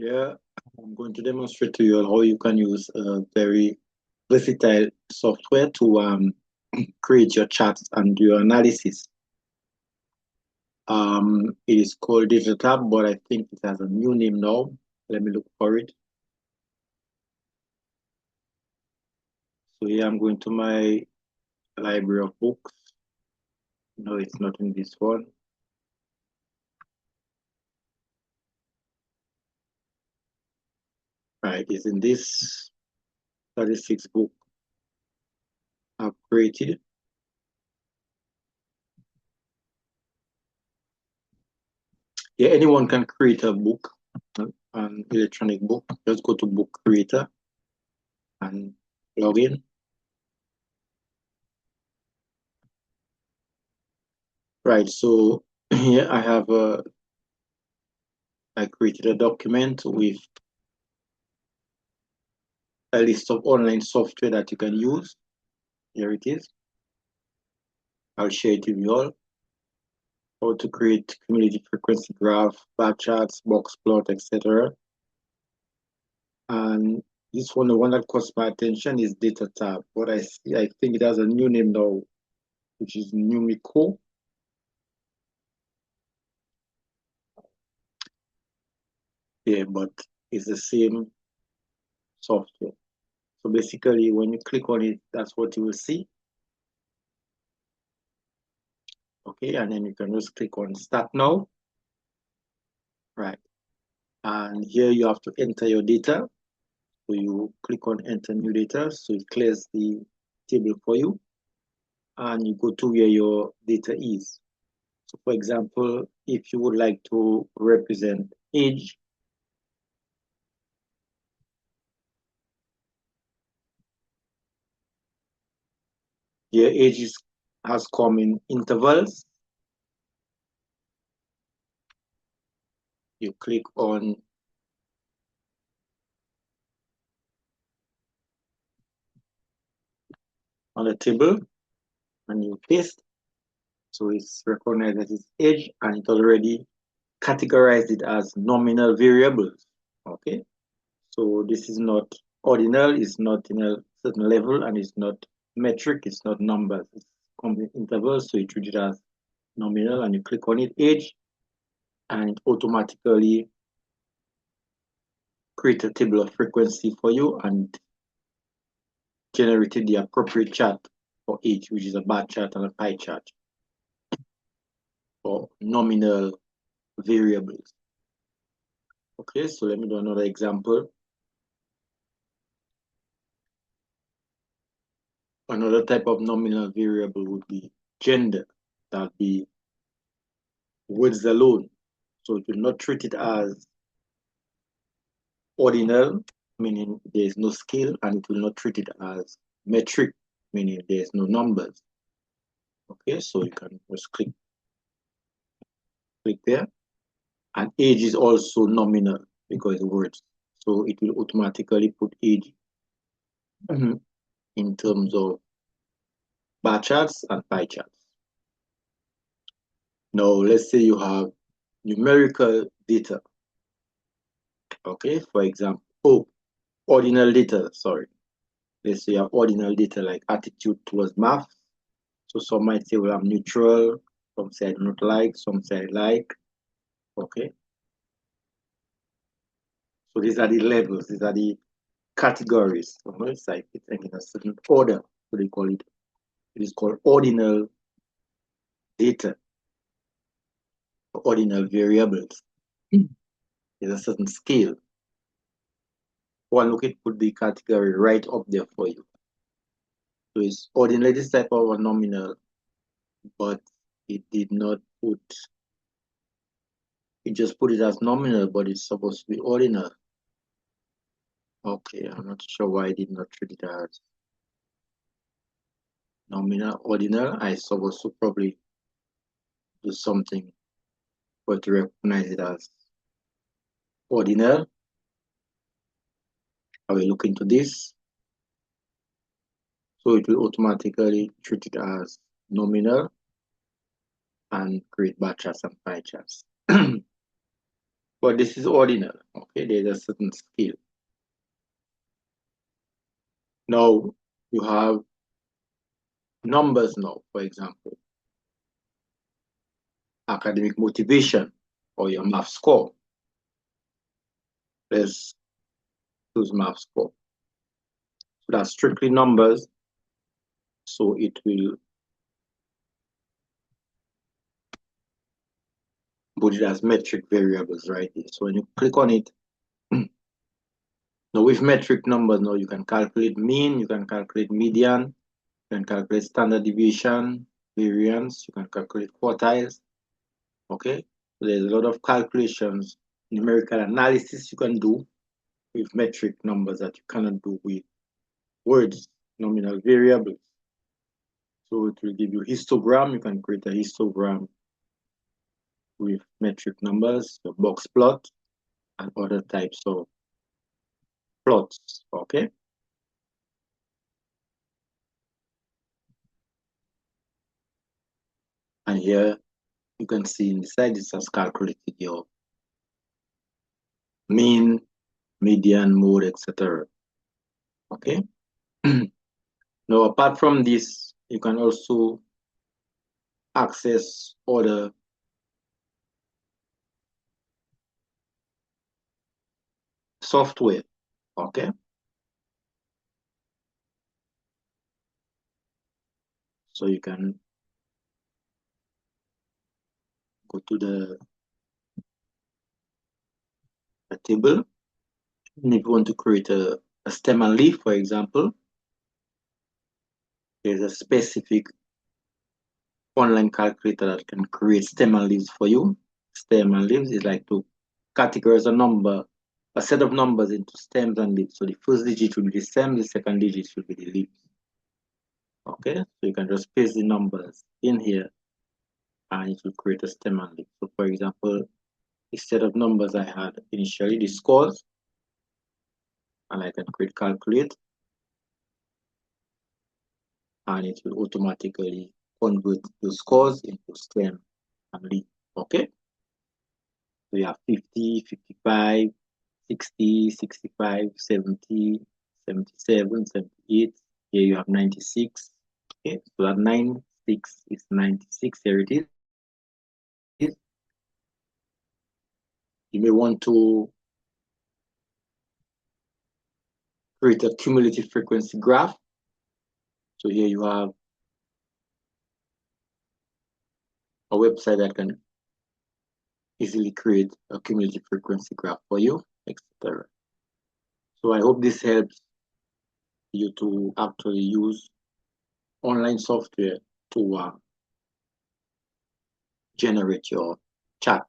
Yeah, I'm going to demonstrate to you how you can use a very versatile software to create your charts and do your analysis. It is called Digital, but I think it has a new name now. Let me look for it. So here I'm going to my library of books. No, it's not in this one. Right, it's in this statistics book I've created. Yeah, anyone can create a book, an electronic book. Just go to Book Creator and log in. Right, so here I created a document with a list of online software that you can use. Here it is. I'll share it with you all. How to create cumulative frequency graph, bar charts, box plot, etc. And this one, the one that caught my attention is data tab. What I see, I think it has a new name now, which is Numico. Yeah, but it's the same software. So basically, when you click on it, that's what you will see. Okay, and then you can just click on Start Now. Right. And here you have to enter your data. So you click on Enter New Data. So it clears the table for you. And you go to where your data is. So for example, if you would like to represent age, your age has come in intervals. You click on the table and you paste. So it's recognized that it's age and it already categorized it as nominal variables. Okay. So this is not ordinal, it's not in a certain level, and it's not metric, it's not numbers, it's complete intervals. So you treat it as nominal and you click on it, age, and it automatically create a table of frequency for you and generated the appropriate chart for age, which is a bar chart and a pie chart for nominal variables. Okay, so let me do another example. Another type of nominal variable would be gender. That'd be words alone. So it will not treat it as ordinal, meaning there is no scale, and it will not treat it as metric, meaning there is no numbers. Okay, so you can just click there. And age is also nominal because it's words. So it will automatically put age in terms of bar charts and pie charts. Now, let's say you have numerical data. Okay, for example, ordinal data, sorry. Let's say you have ordinal data like attitude towards math. So some might say, well, I'm neutral. Some say I do not like. Some say I like. Okay. So these are the levels. These are the categories. It's like it's in a certain order. So they call it. It is called ordinal data. Ordinal variables. There's a certain scale. One look at put the category right up there for you. So it's ordinal this type of a nominal, but it did not put. It just put it as nominal, but it's supposed to be ordinal. Okay, I'm not sure why I did not treat it as nominal, ordinal. I supposed to probably do something for it to recognize it as ordinal. I will look into this. So it will automatically treat it as nominal and create bar charts and pie charts. but this is ordinal. Okay, there's a certain scale. Now you have numbers now, for example, academic motivation or your math score. Let's use math score. So that's strictly numbers. So it will put it as metric variables right here. So when you click on it, now with metric numbers, now you can calculate mean, you can calculate median, you can calculate standard deviation, variance, you can calculate quartiles. Okay, so there's a lot of calculations, numerical analysis you can do with metric numbers that you cannot do with words, nominal variables. So it will give you histogram. You can create a histogram with metric numbers, a box plot, and other types of plots. Okay. And here you can see inside this has calculated your mean, median, mode, etc. Okay. Now, apart from this, you can also access other software. Okay. So you can go to the table. And if you want to create a stem and leaf, for example, there's a specific online calculator that can create stem and leaves for you. Stem and leaves is like to categorize a set of numbers into stems and leaves. So the first digit will be the stem, the second digit will be the leaves. Okay, so you can just paste the numbers in here and it will create a stem and leaf. So for example, the set of numbers I had initially, the scores, and I can create calculate, and it will automatically convert the scores into stem and leaf. Okay, so you have 50, 55, 60, 65, 70, 77, 78. Here you have 96. Okay, so that 96 is 96. Here it is. You may want to create a cumulative frequency graph. So here you have a website that can easily create a cumulative frequency graph for you, etc. So I hope this helps you to actually use online software to generate your chat.